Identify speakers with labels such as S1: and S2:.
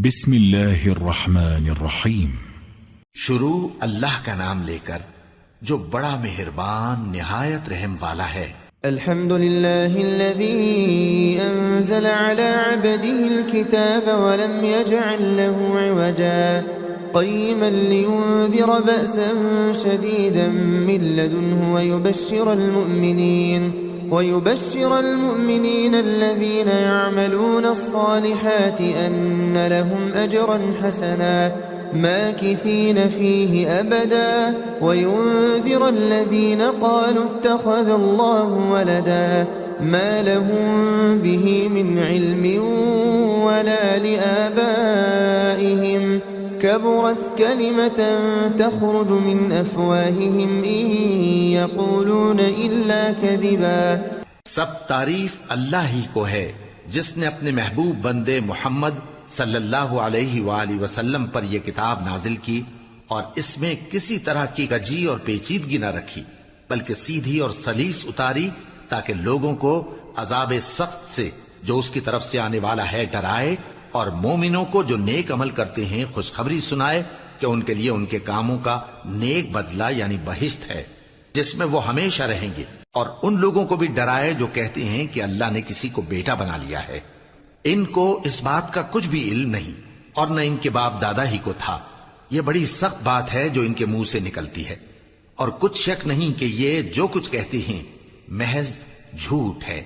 S1: بسم اللہ الرحمن الرحیم.
S2: شروع اللہ کا نام لے کر جو بڑا مہربان نہایت رحم والا ہے.
S3: الحمد لله الذي أنزل على عبده الكتاب ولم يجعل له عوجا قيما لينذر بأسا شديدا من لدنه ويبشر المؤمنين الذين يعملون الصالحات أن لهم أجرا حسنا ماكثين فيه أبدا وينذر الذين قالوا اتخذ الله ولدا ما لهم به من علم ولا لآبائهم كبرت كلمة تخرج من أفواههم إن يقولون إلا كذبا.
S2: سب تعریف اللہ ہی کو ہے جس نے اپنے محبوب بندے محمد صلی اللہ علیہ وآلہ وسلم پر یہ کتاب نازل کی اور اس میں کسی طرح کی کجی اور پیچیدگی نہ رکھی بلکہ سیدھی اور سلیس اتاری تاکہ لوگوں کو عذاب سخت سے جو اس کی طرف سے آنے والا ہے ڈرائے اور مومنوں کو جو نیک عمل کرتے ہیں خوشخبری سنائے کہ ان کے لیے ان کے کاموں کا نیک بدلہ یعنی بہشت ہے جس میں وہ ہمیشہ رہیں گے، اور ان لوگوں کو بھی ڈرائے جو کہتے ہیں کہ اللہ نے کسی کو بیٹا بنا لیا ہے. ان کو اس بات کا کچھ بھی علم نہیں اور نہ ان کے باپ دادا ہی کو تھا. یہ بڑی سخت بات ہے جو ان کے منہ سے نکلتی ہے، اور کچھ شک نہیں کہ یہ جو کچھ کہتے ہیں محض جھوٹ ہے.